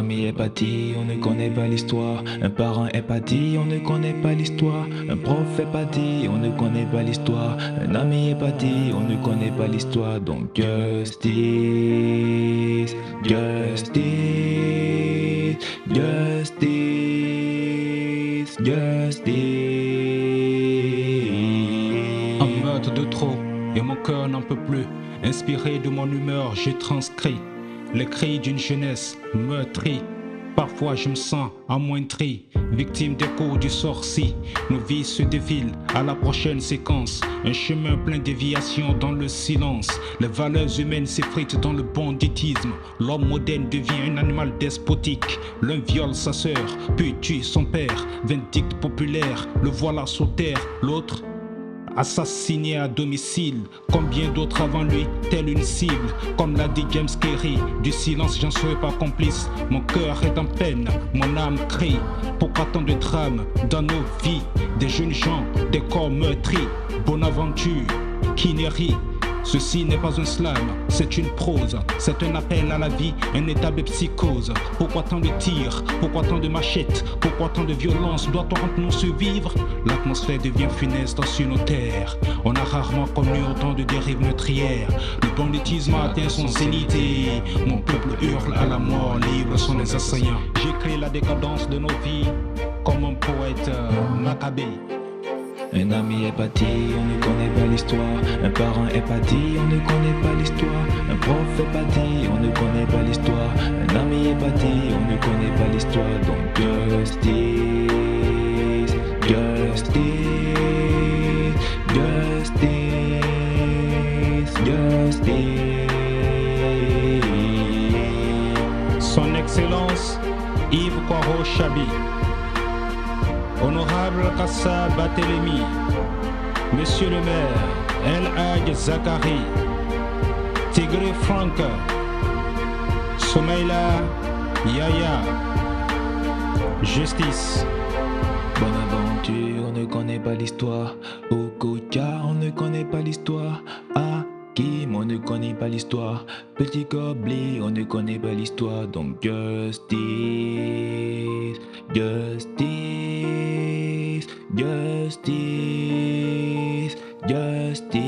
ami est parti, on ne connaît pas l'histoire. Un parent est parti, on ne connaît pas l'histoire. Un prof est parti, on ne connaît pas l'histoire. Un ami est parti, on ne connaît pas l'histoire. Donc justice, justice, justice, justice. Un meurtre de trop et mon cœur n'en peut plus. Inspiré de mon humeur, j'ai transcrit les cris d'une jeunesse meurtrie. Parfois je me sens amoindri, victime des coups du sorcier. Nos vies se défilent à la prochaine séquence. Un chemin plein de déviations dans le silence. Les valeurs humaines s'effritent dans le banditisme. L'homme moderne devient un animal despotique. L'un viole sa sœur, puis tue son père. Vindicte populaire, le voilà sur terre. L'autre assassiné à domicile, combien d'autres avant lui, telle une cible. Comme l'a dit James Carey, du silence j'en serai pas complice. Mon cœur est en peine, mon âme crie. Pourquoi tant de drames dans nos vies? Des jeunes gens, des corps meurtris. Bonaventure, qui ne rit. Ceci n'est pas un slam, c'est une prose. C'est un appel à la vie, un état de psychose. Pourquoi tant de tirs? Pourquoi tant de machettes? Pourquoi tant de violence? Doit-on entre nous survivre? L'atmosphère devient funeste sur nos terres. On a rarement connu autant de dérives meurtrières. Le banditisme a atteint son zénith et mon peuple hurle à la mort, libre sont les assaillants. J'écris la décadence de nos vies comme un poète macabé. Un ami est parti, on ne connaît pas l'histoire. Un parent est parti, on ne connaît pas l'histoire. Un prof est parti, on ne connaît pas l'histoire. Un ami est parti, on ne connaît pas l'histoire. Donc justice, justice, justice, justice. Son Excellence Yves Kwaro Chabi, Honorable Kassa Batelemi, Monsieur le maire El Hadj Zakari, Tigré Franck, Soumaïla Yaya, Justice. Bonaventure, on ne connaît pas l'histoire. Okocha, on ne connaît pas l'histoire. Hakim, on ne connaît pas l'histoire. Petit Gobli, on ne connaît pas l'histoire. Donc justice, justice, justice, justice.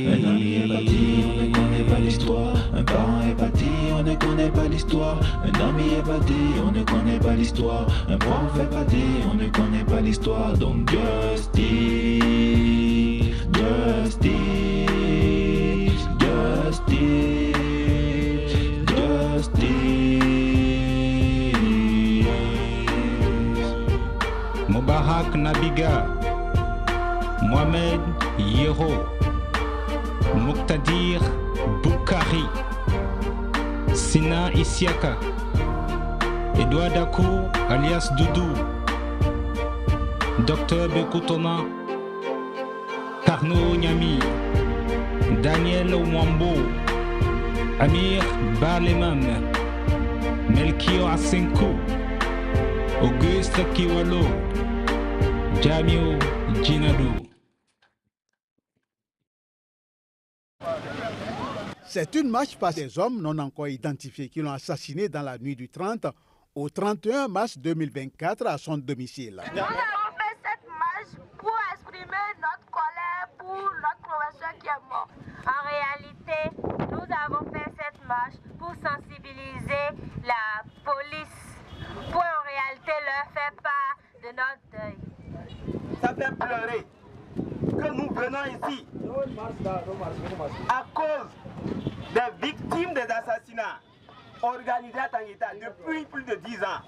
Un ami est parti, on ne connaît pas l'histoire. Un parent est parti, on ne connaît pas l'histoire. Un ami est parti, on ne connaît pas l'histoire. Un prof est parti, on ne connaît pas l'histoire. Donc justice, justice, justice, justice. Moubarak Nabiga, Mohamed Yero, Mouktadir Boukari, Sina Isiaka, Edouard Dakou alias Doudou, Dr Bekoutona, Carnot Nyami, Daniel Ouambo, Amir Barleman, Melchior Asenko, Auguste Kiwalo, Jamio Djinadou. C'est une marche par des hommes non encore identifiés qui l'ont assassiné dans la nuit du 30 au 31 mars 2024 à son domicile. Nous avons fait cette marche pour exprimer notre colère pour notre professeur qui est mort. En réalité, nous avons fait cette marche pour sensibiliser la police, pour en réalité leur faire part de notre deuil. Ça fait pleurer que nous venons ici à cause des victimes des assassinats organisés à Tanguita depuis plus de 10 ans.